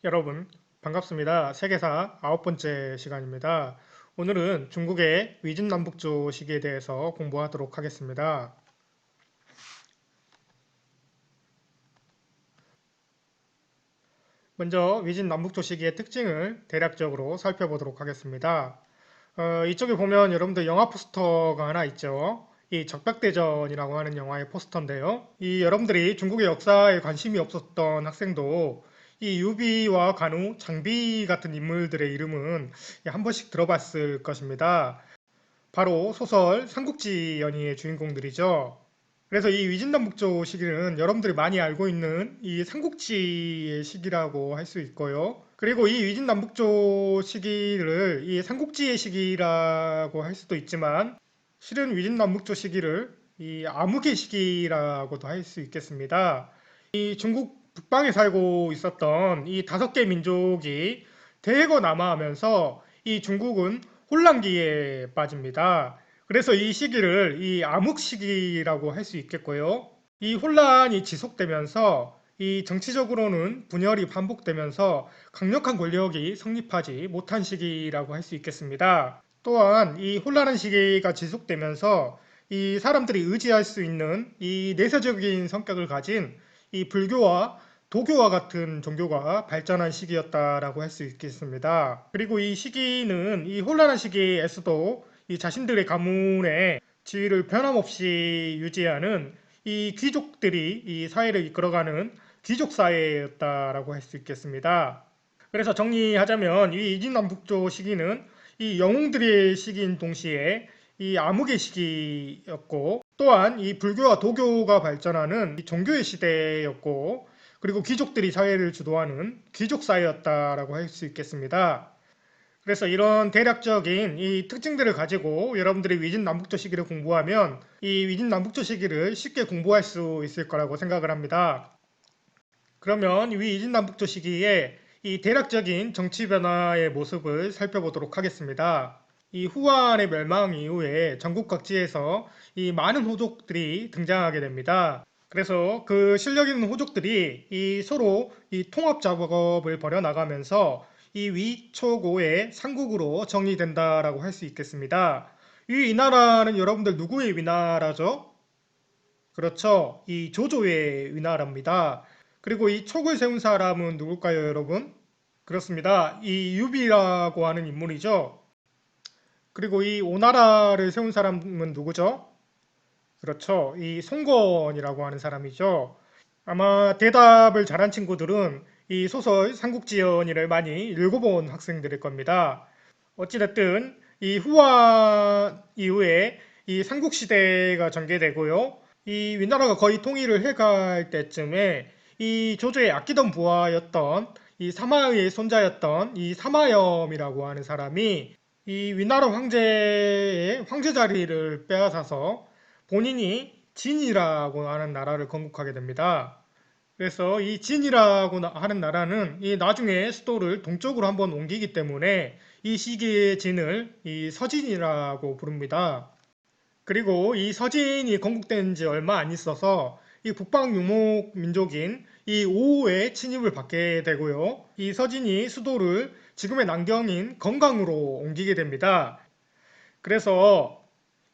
여러분, 반갑습니다. 세계사 9번째 시간입니다. 오늘은 중국의 위진남북조 시기에 대해서 공부하도록 하겠습니다. 먼저 위진남북조 시기의 특징을 대략적으로 살펴보도록 하겠습니다. 이쪽에 보면 여러분들 영화 포스터가 하나 있죠. 이 적벽대전이라고 하는 영화의 포스터인데요. 이 여러분들이 중국의 역사에 관심이 없었던 학생도 이 유비와 간우, 장비 같은 인물들의 이름은 한 번씩 들어봤을 것입니다. 바로 소설 삼국지 연의의 주인공들이죠. 그래서 이 위진남북조 시기는 여러분들이 많이 알고 있는 이 삼국지의 시기라고 할 수 있고요. 그리고 이 위진남북조 시기를 이 삼국지의 시기라고 할 수도 있지만 실은 위진남북조 시기를 이 암흑의 시기라고도 할 수 있겠습니다. 이 중국 북방에 살고 있었던 이 5개 민족이 대거 남하하면서 이 중국은 혼란기에 빠집니다. 그래서 이 시기를 이 암흑 시기라고 할 수 있겠고요. 이 혼란이 지속되면서 이 정치적으로는 분열이 반복되면서 강력한 권력이 성립하지 못한 시기라고 할 수 있겠습니다. 또한 이 혼란한 시기가 지속되면서 이 사람들이 의지할 수 있는 이 내세적인 성격을 가진 이 불교와 도교와 같은 종교가 발전한 시기였다라고 할 수 있겠습니다. 그리고 이 시기는 이 혼란한 시기에서도 이 자신들의 가문의 지위를 변함없이 유지하는 이 귀족들이 이 사회를 이끌어가는 귀족 사회였다라고 할 수 있겠습니다. 그래서 정리하자면 이 이진남북조 시기는 이 영웅들의 시기인 동시에 이 암흑의 시기였고 또한 이 불교와 도교가 발전하는 이 종교의 시대였고 그리고 귀족들이 사회를 주도하는 귀족 사회였다라고 할 수 있겠습니다. 그래서 이런 대략적인 이 특징들을 가지고 여러분들이 위진남북조 시기를 공부하면 이 위진남북조 시기를 쉽게 공부할 수 있을 거라고 생각을 합니다. 그러면 이 위진남북조 시기에 이 대략적인 정치 변화의 모습을 살펴보도록 하겠습니다. 이 후한의 멸망 이후에 전국 각지에서 이 많은 호족들이 등장하게 됩니다. 그래서 그 실력 있는 호족들이 이 서로 이 통합 작업을 벌여 나가면서 이 위초고의 삼국으로 정리된다라고 할 수 있겠습니다. 이 나라는 여러분들 누구의 위나라죠? 그렇죠. 이 조조의 위나라입니다. 그리고 이 촉을 세운 사람은 누굴까요, 여러분? 그렇습니다. 이 유비라고 하는 인물이죠. 그리고 이 오나라를 세운 사람은 누구죠? 그렇죠. 이 송건이라고 하는 사람이죠. 아마 대답을 잘한 친구들은 이 소설 삼국지연의를 많이 읽어본 학생들일 겁니다. 어찌됐든 이 후한 이후에 이 삼국시대가 전개되고요. 이 위나라가 거의 통일을 해갈 때쯤에 이 조조의 아끼던 부하였던 이 사마의 손자였던 이 사마염이라고 하는 사람이 이 위나라 황제의 황제 자리를 빼앗아서 본인이 진이라고 하는 나라를 건국하게 됩니다. 그래서 이 진이라고 하는 나라는 이 나중에 수도를 동쪽으로 한번 옮기기 때문에 이 시기의 진을 이 서진이라고 부릅니다. 그리고 이 서진이 건국된 지 얼마 안 있어서 이 북방 유목 민족인 이 오의 침입을 받게 되고요. 이 서진이 수도를 지금의 남경인 건강으로 옮기게 됩니다. 그래서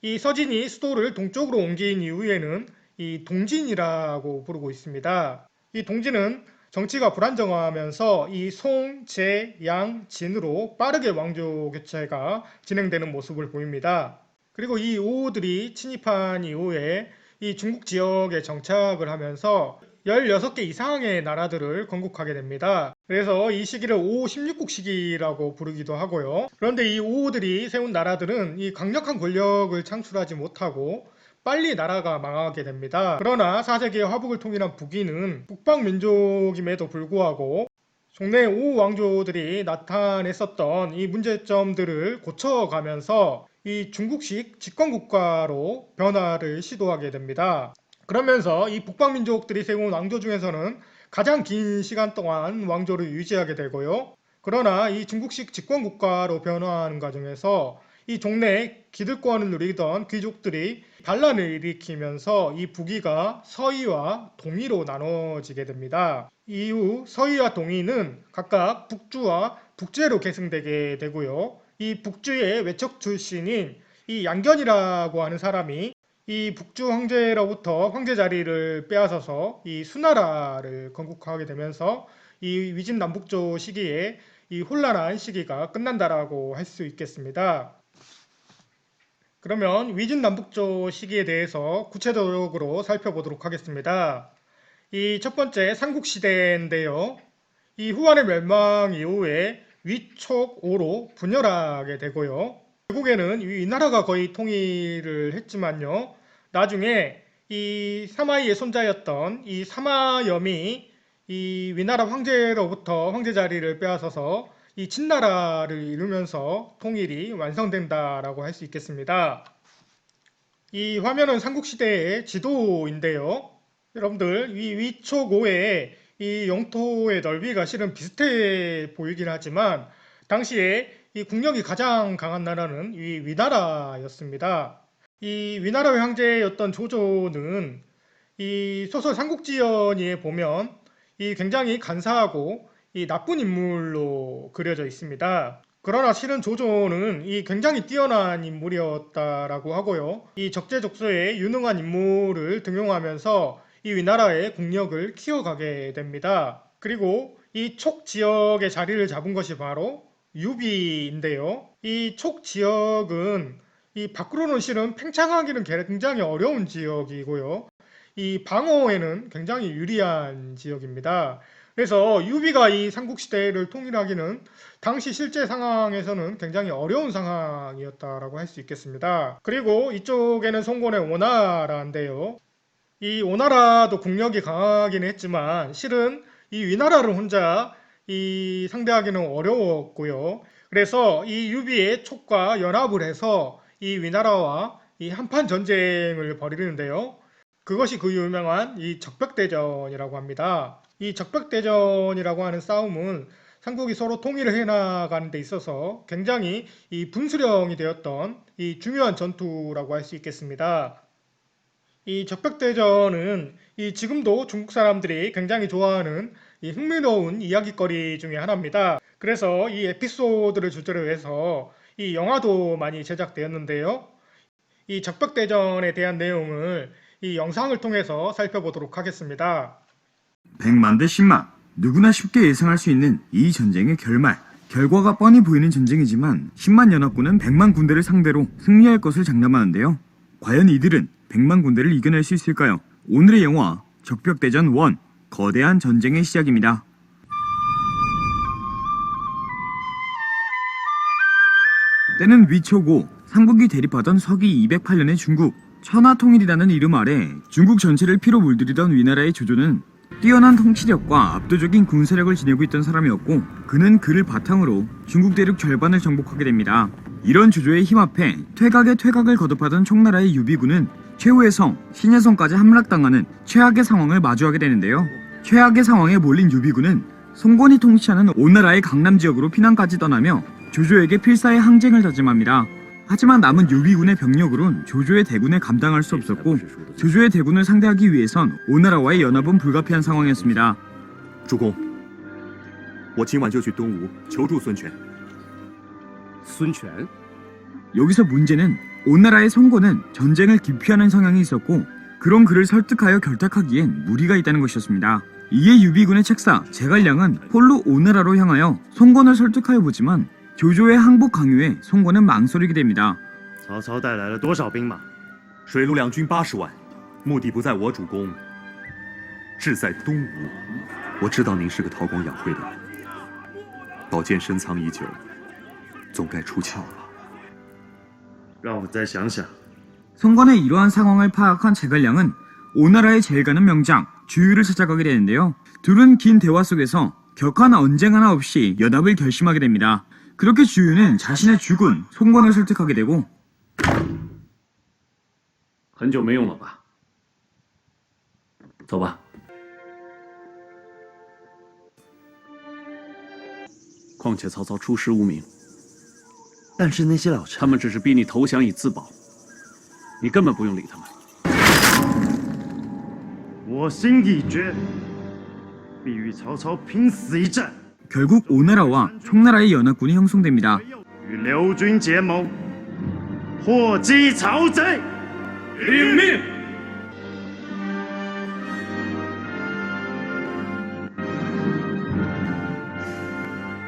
이 서진이 수도를 동쪽으로 옮긴 이후에는 이 동진이라고 부르고 있습니다. 이 동진은 정치가 불안정하면서 이 송, 제, 양, 진으로 빠르게 왕조 교체가 진행되는 모습을 보입니다. 그리고 이 오호들이 침입한 이후에 이 중국 지역에 정착을 하면서 16개 이상의 나라들을 건국하게 됩니다. 그래서 이 시기를 5 16국 시기라고 부르기도 하고요. 그런데 이 오호들이 세운 나라들은 이 강력한 권력을 창출하지 못하고 빨리 나라가 망하게 됩니다. 그러나 4세기의 화북을 통일한 북인은 북방 민족임에도 불구하고 종래 오 왕조들이 나타냈었던 이 문제점들을 고쳐가면서 이 중국식 집권국가로 변화를 시도하게 됩니다. 그러면서 이 북방민족들이 세운 왕조 중에서는 가장 긴 시간 동안 왕조를 유지하게 되고요. 그러나 이 중국식 집권국가로 변화하는 과정에서 이 종래 기득권을 누리던 귀족들이 반란을 일으키면서 이 북위가 서위와 동위로 나눠지게 됩니다. 이후 서희와 동희는 각각 북주와 북제로 계승되게 되고요. 이 북주의 외척 출신인 이 양견이라고 하는 사람이 이 북주 황제로부터 황제 자리를 빼앗아서 이 수나라를 건국하게 되면서 이 위진 남북조 시기에 이 혼란한 시기가 끝난다라고 할 수 있겠습니다. 그러면 위진 남북조 시기에 대해서 구체적으로 살펴보도록 하겠습니다. 이 첫 번째 삼국시대인데요. 이 후한의 멸망 이후에 위촉오로 분열하게 되고요. 결국에는 이 나라가 거의 통일을 했지만요. 나중에 이 사마이의 손자였던 이 사마염이 이 위나라 황제로부터 황제 자리를 빼앗아서 이 진나라를 이루면서 통일이 완성된다라고 할 수 있겠습니다. 이 화면은 삼국시대의 지도인데요. 여러분들 이 위촉오의 이 영토의 넓이가 실은 비슷해 보이긴 하지만 당시에 이 국력이 가장 강한 나라는 이 위나라였습니다. 이 위나라의 황제였던 조조는 이 소설 삼국지연에 보면 이 굉장히 간사하고 이 나쁜 인물로 그려져 있습니다. 그러나 실은 조조는 이 굉장히 뛰어난 인물이었다라고 하고요. 이 적재적소에 유능한 인물을 등용하면서 이 위나라의 국력을 키워가게 됩니다. 그리고 이 촉 지역의 자리를 잡은 것이 바로 유비인데요. 이 촉 지역은 이 밖으로는 실은 팽창하기는 굉장히 어려운 지역이고요. 이 방어에는 굉장히 유리한 지역입니다. 그래서 유비가 이 삼국시대를 통일하기는 당시 실제 상황에서는 굉장히 어려운 상황이었다라고 할 수 있겠습니다. 그리고 이쪽에는 송곤의 오나라인데요. 이 오나라도 국력이 강하긴 했지만 실은 이 위나라를 혼자 이 상대하기는 어려웠고요. 그래서 이 유비의 촉과 연합을 해서 이 위나라와 이 한판 전쟁을 벌이는데요. 그것이 그 유명한 이 적벽대전이라고 합니다. 이 적벽대전이라고 하는 싸움은 삼국이 서로 통일을 해나가는 데 있어서 굉장히 이 분수령이 되었던 이 중요한 전투라고 할 수 있겠습니다. 이 적벽대전은 이 지금도 중국 사람들이 굉장히 좋아하는 이 흥미로운 이야기거리 중에 하나입니다. 그래서 이 에피소드를 주제로 해서 이 영화도 많이 제작되었는데요. 이 적벽대전에 대한 내용을 이 영상을 통해서 살펴보도록 하겠습니다. 100만 대 10만. 누구나 쉽게 예상할 수 있는 이 전쟁의 결말. 결과가 뻔히 보이는 전쟁이지만 10만 연합군은 100만 군대를 상대로 승리할 것을 장담하는데요. 과연 이들은 100만 군대를 이겨낼 수 있을까요? 오늘의 영화 적벽대전 1. 거대한 전쟁의 시작입니다. 때는 위초고, 삼국이 대립하던 서기 208년의 중국. 천하통일이라는 이름 아래 중국 전체를 피로 물들이던 위나라의 조조는 뛰어난 통치력과 압도적인 군사력을 지니고 있던 사람이었고, 그는 그를 바탕으로 중국 대륙 절반을 정복하게 됩니다. 이런 조조의 힘 앞에 퇴각에 퇴각을 거듭하던 총나라의 유비군은 최후의 성, 신의 성까지 함락당하는 최악의 상황을 마주하게 되는데요. 최악의 상황에 몰린 유비군은 송건이 통치하는 오나라의 강남 지역으로 피난까지 떠나며 조조에게 필사의 항쟁을 다짐합니다. 하지만 남은 유비군의 병력으론 조조의 대군을 감당할 수 없었고, 조조의 대군을 상대하기 위해선 오나라와의 연합은 불가피한 상황이었습니다. 主公，我今晚就去东吴求助孙权。孙权 여기서 문제는 오나라의 송건은 전쟁을 기피하는 성향이 있었고, 그런 그를 설득하여 결탁하기엔 무리가 있다는 것이었습니다. 이에 유비군의 책사 제갈량은 홀로 오나라로 향하여 송건을 설득하여 보지만 조조의 항복 강요에 송건은 망설이게 됩니다. 曹操带来了多少兵马？水陆两军80万，目的不在我主公，志在东吴。我知道您是个韬光养晦的人，宝剑深藏已久，总该出鞘了。让我再想想。 송건의 이러한 상황을 파악한 제갈량은 오나라의 제일 가는 명장 주유를 찾아가게 되는데요. 둘은 긴 대화 속에서 격한 언쟁 하나 없이 연합을 결심하게 됩니다. 그렇게 주유는 자신의 주군 송건을 설득하게 되고, 很久没用了吧？走吧。况且曹操出师无名，但是那些老臣，他们只是逼你投降以自保，你根本不用理他们。我心已决，必与曹操拼死一战， 결국 오나라와 총나라의 연합군이 형성됩니다. 与刘军结盟，祸击曹贼。领命。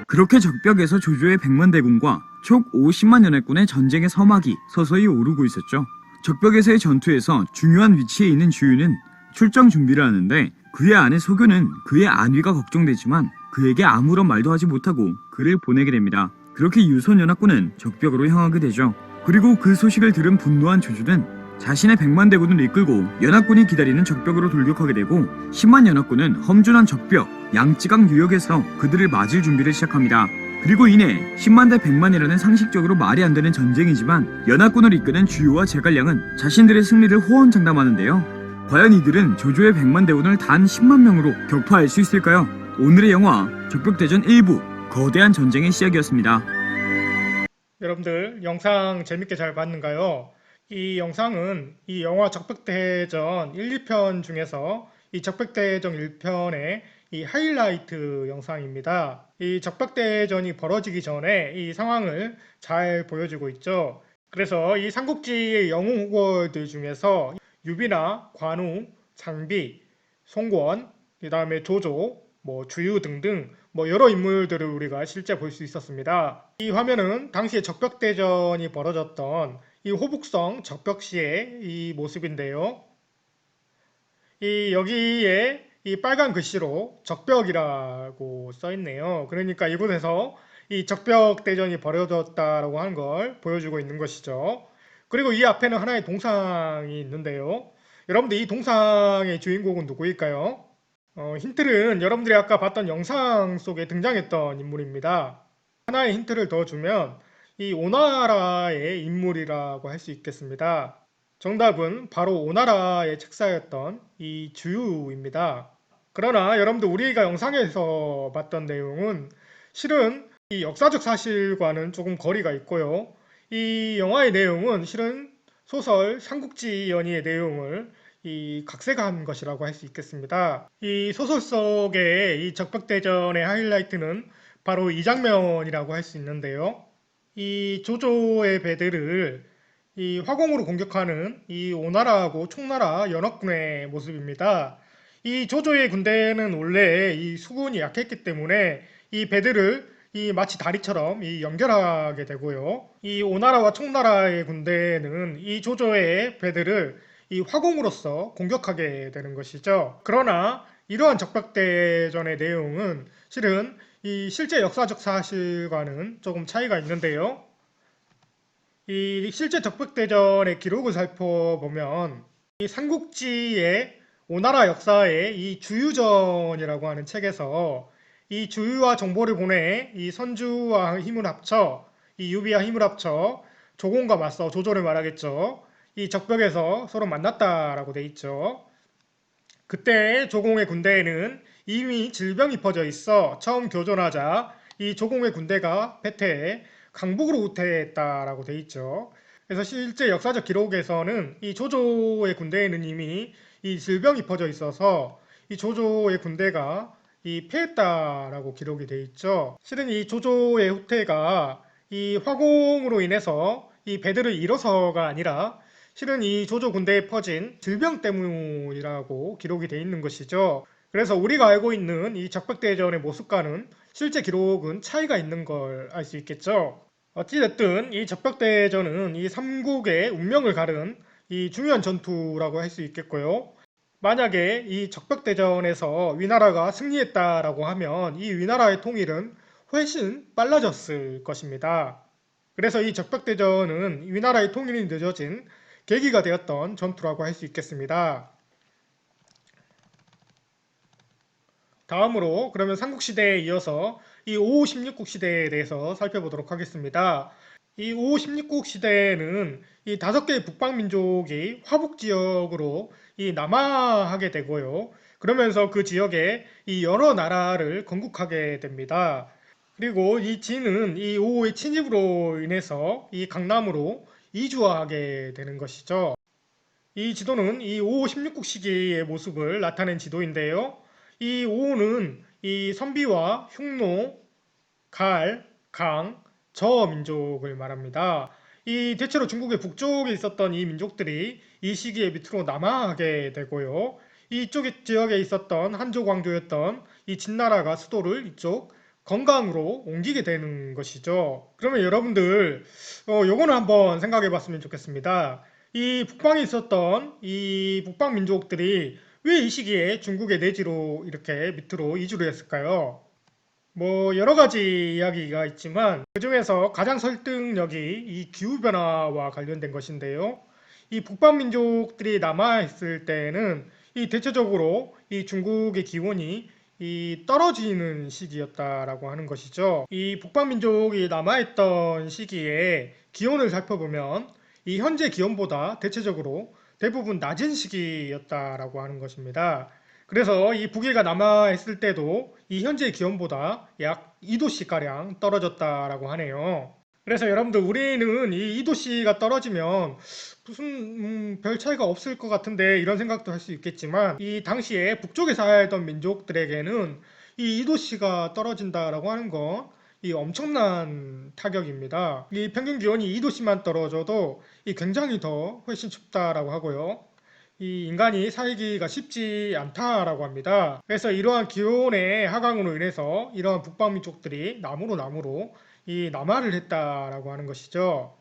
그렇게 적벽에서 조조의 100만 대군과 촉 50만 연합군의 전쟁의 서막이 서서히 오르고 있었죠. 적벽에서의 전투에서 중요한 위치에 있는 주유는 출정 준비를 하는데 그의 아내 소교는 그의 안위가 걱정되지만 그에게 아무런 말도 하지 못하고 그를 보내게 됩니다. 그렇게 유선 연합군은 적벽으로 향하게 되죠. 그리고 그 소식을 들은 분노한 조조는 자신의 100만 대군을 이끌고 연합군이 기다리는 적벽으로 돌격하게 되고 10만 연합군은 험준한 적벽 양쯔강 유역에서 그들을 맞을 준비를 시작합니다. 그리고 이내 10만 대 100만이라는 상식적으로 말이 안 되는 전쟁이지만 연합군을 이끄는 주유와 제갈량은 자신들의 승리를 호언장담하는데요. 과연 이들은 조조의 100만 대군을 단 10만 명으로 격파할 수 있을까요? 오늘의 영화 적벽대전 1부 거대한 전쟁의 시작이었습니다. 여러분들 영상 재밌게 잘 봤는가요? 이 영상은 이 영화 적벽대전 1, 2편 중에서 이 적벽대전 1편의 이 하이라이트 영상입니다. 이 적벽대전이 벌어지기 전에 이 상황을 잘 보여주고 있죠. 그래서 이 삼국지의 영웅 후보들 중에서 유비나 관우, 장비, 송권, 그 다음에 조조, 주유 등등 여러 인물들을 우리가 실제 볼 수 있었습니다. 이 화면은 당시에 적벽대전이 벌어졌던 이 호북성 적벽시의 이 모습인데요. 이 여기에 이 빨간 글씨로 적벽이라고 써 있네요. 그러니까 이곳에서 이 적벽대전이 벌어졌다라고 하는 걸 보여주고 있는 것이죠. 그리고 이 앞에는 하나의 동상이 있는데요. 여러분들 이 동상의 주인공은 누구일까요? 힌트는 여러분들이 아까 봤던 영상 속에 등장했던 인물입니다. 하나의 힌트를 더 주면 이 오나라의 인물이라고 할 수 있겠습니다. 정답은 바로 오나라의 책사였던 이 주유입니다. 그러나 여러분들 우리가 영상에서 봤던 내용은 실은 이 역사적 사실과는 조금 거리가 있고요. 이 영화의 내용은 실은 소설 삼국지 연의의 내용을 이 각색한 것이라고 할 수 있겠습니다. 이 소설 속의 이 적벽대전의 하이라이트는 바로 이 장면이라고 할 수 있는데요. 이 조조의 배들을 이 화공으로 공격하는 이 오나라하고 총나라 연합군의 모습입니다. 이 조조의 군대는 원래 이 수군이 약했기 때문에 이 배들을 이 마치 다리처럼 이 연결하게 되고요. 이 오나라와 총나라의 군대는 이 조조의 배들을 이 화공으로서 공격하게 되는 것이죠. 그러나 이러한 적벽대전의 내용은 실은 이 실제 역사적 사실과는 조금 차이가 있는데요. 이 실제 적벽대전의 기록을 살펴보면 이 삼국지의 오나라 역사의 이 주유전이라고 하는 책에서 이 주유와 정보를 보내 이 선주와 힘을 합쳐 이 유비와 힘을 합쳐 조공과 맞서 조조를 말하겠죠. 이 적벽에서 서로 만났다라고 돼 있죠. 그때 조공의 군대에는 이미 질병이 퍼져 있어 처음 교전하자 이 조공의 군대가 패퇴해 강북으로 후퇴했다라고 돼 있죠. 그래서 실제 역사적 기록에서는 이 조조의 군대에는 이미 이 질병이 퍼져 있어서 이 조조의 군대가 이 패했다라고 기록이 돼 있죠. 실은 이 조조의 후퇴가 이 화공으로 인해서 이 배들을 잃어서가 아니라 실은 이 조조 군대에 퍼진 질병 때문이라고 기록이 돼 있는 것이죠. 그래서 우리가 알고 있는 이 적벽대전의 모습과는 실제 기록은 차이가 있는 걸 알 수 있겠죠. 어찌됐든 이 적벽대전은 이 삼국의 운명을 가른 이 중요한 전투라고 할 수 있겠고요. 만약에 이 적벽대전에서 위나라가 승리했다라고 하면 이 위나라의 통일은 훨씬 빨라졌을 것입니다. 그래서 이 적벽대전은 위나라의 통일이 늦어진 계기가 되었던 전투라고 할 수 있겠습니다. 다음으로 그러면 삼국시대에 이어서 이 5호 16국 시대에 대해서 살펴보도록 하겠습니다. 이 5호 16국 시대에는 이 5개의 북방민족이 화북 지역으로 이 남하하게 되고요. 그러면서 그 지역에 이 여러 나라를 건국하게 됩니다. 그리고 이 진은 이 5호의 침입으로 인해서 이 강남으로 이주하게 되는 것이죠. 이 지도는 이 5호 16국 시기의 모습을 나타낸 지도인데요. 이 오는 이 선비와 흉노, 갈, 강, 저 민족을 말합니다. 이 대체로 중국의 북쪽에 있었던 이 민족들이 이 시기에 밑으로 남하하게 되고요. 이쪽 지역에 있었던 한족 왕조였던 이 진나라가 수도를 이쪽 건강으로 옮기게 되는 것이죠. 그러면 여러분들 요거는 한번 생각해 봤으면 좋겠습니다. 이 북방에 있었던 이 북방 민족들이 왜 이 시기에 중국의 내지로 이렇게 밑으로 이주를 했을까요? 뭐 여러 가지 이야기가 있지만 그중에서 가장 설득력이 이 기후변화와 관련된 것인데요. 이 북방 민족들이 남아있을 때는 이 대체적으로 이 중국의 기온이 이 떨어지는 시기였다라고 하는 것이죠. 이 북방 민족이 남아있던 시기에 기온을 살펴보면 이 현재 기온보다 대체적으로 대부분 낮은 시기였다라고 하는 것입니다. 그래서 이 북위가 남아있을 때도 이 현재 기온보다 약 2도씨 가량 떨어졌다라고 하네요. 그래서 여러분들 우리는 이 2도씨가 떨어지면 무슨 별 차이가 없을 것 같은데 이런 생각도 할 수 있겠지만 이 당시에 북쪽에 살던 민족들에게는 이 2도씨가 떨어진다라고 하는 건 이 엄청난 타격입니다. 이 평균 기온이 2도씨만 떨어져도 이 굉장히 더 훨씬 춥다라고 하고요. 이 인간이 살기가 쉽지 않다라고 합니다. 그래서 이러한 기온의 하강으로 인해서 이러한 북방 민족들이 나무로 이 남하를 했다라고 하는 것이죠.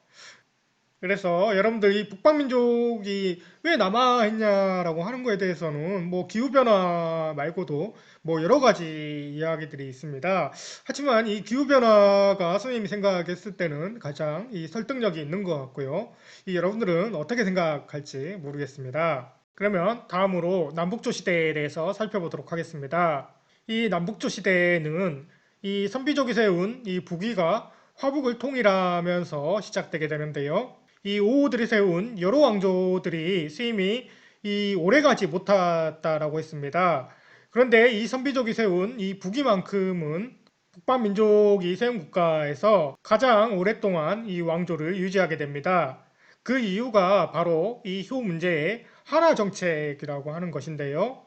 그래서 여러분들 이 북방 민족이 왜 남하했냐라고 하는 거에 대해서는 뭐 기후변화 말고도 뭐 여러 가지 이야기들이 있습니다. 하지만 이 기후변화가 선생님이 생각했을 때는 가장 이 설득력이 있는 것 같고요. 이 여러분들은 어떻게 생각할지 모르겠습니다. 그러면 다음으로 남북조 시대에 대해서 살펴보도록 하겠습니다. 이 남북조 시대는 이 선비족이 세운 이 북위가 화북을 통일하면서 시작되게 되는데요. 이 오호들이 세운 여러 왕조들이 수임이 이 오래가지 못했다라고 했습니다. 그런데 이 선비족이 세운 이 북위만큼은 북방 민족이 세운 국가에서 가장 오랫동안 이 왕조를 유지하게 됩니다. 그 이유가 바로 이 효 문제의 한화 정책이라고 하는 것인데요.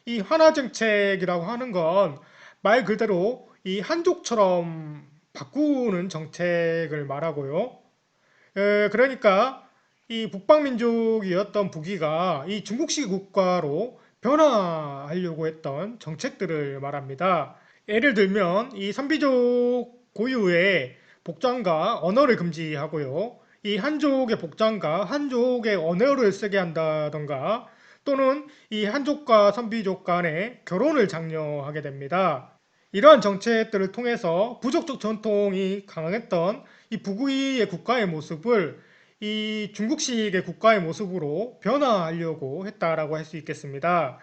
이 한화 정책이라고 하는 건 말 그대로 이 한족처럼 바꾸는 정책을 말하고요. 그러니까 이 북방민족이었던 북위가 이 중국식 국가로 변화하려고 했던 정책들을 말합니다. 예를 들면 이 선비족 고유의 복장과 언어를 금지하고요. 이 한족의 복장과 한족의 언어를 쓰게 한다던가 또는 이 한족과 선비족 간의 결혼을 장려하게 됩니다. 이러한 정책들을 통해서 부족적 전통이 강했던 이 북위의 국가의 모습을 이 중국식의 국가의 모습으로 변화하려고 했다라고 할 수 있겠습니다.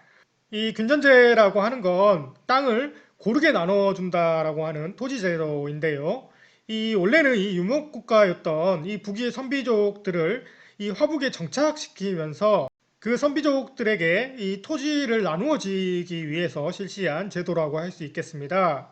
이 균전제라고 하는 건 땅을 고르게 나눠준다라고 하는 토지제도인데요. 이 원래는 이 유목국가였던 이 북위의 선비족들을 이 화북에 정착시키면서 그 선비족들에게 이 토지를 나누어지기 위해서 실시한 제도라고 할 수 있겠습니다.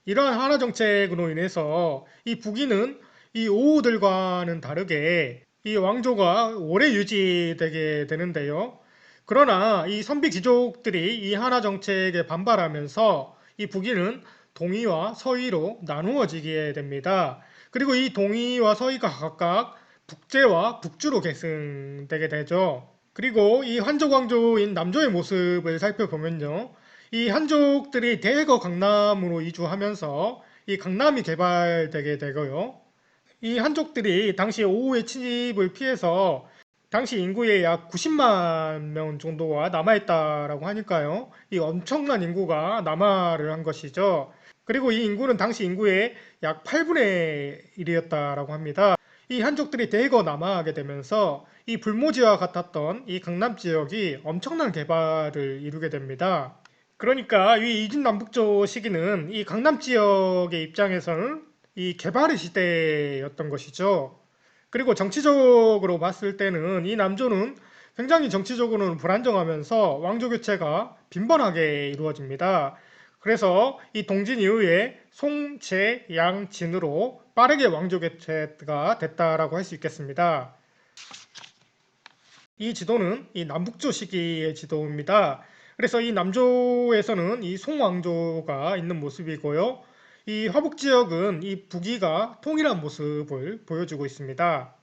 이러한 한화 정책으로 인해서 이 북위는 이 오후들과는 다르게 이 왕조가 오래 유지되게 되는데요. 그러나 이 선비 귀족들이 이 한화 정책에 반발하면서 이 북위는 동위와 서위로 나누어지게 됩니다. 그리고 이 동위와 서위가 각각 북제와 북주로 계승되게 되죠. 그리고 이 한족 왕조인 남조의 모습을 살펴보면요. 이 한족들이 대거 강남으로 이주하면서 이 강남이 개발되게 되고요. 이 한족들이 당시 오후의 침입을 피해서 당시 인구의 약 90만 명 정도가 남아있다라고 하니까요. 이 엄청난 인구가 남하를 한 것이죠. 그리고 이 인구는 당시 인구의 약 8분의 1이었다라고 합니다. 이 한족들이 대거 남하하게 되면서 이 불모지와 같았던 이 강남 지역이 엄청난 개발을 이루게 됩니다. 그러니까 이 이진남북조 시기는 이 강남 지역의 입장에서는 이 개발의 시대였던 것이죠. 그리고 정치적으로 봤을 때는 이 남조는 굉장히 정치적으로는 불안정하면서 왕조 교체가 빈번하게 이루어집니다. 그래서 이 동진 이후에 송, 제, 양, 진으로 빠르게 왕조 교체가 됐다라고 할 수 있겠습니다. 이 지도는 이 남북조 시기의 지도입니다. 그래서 이 남조에서는 이 송왕조가 있는 모습이고요. 이 화북 지역은 이 북위가 통일한 모습을 보여주고 있습니다.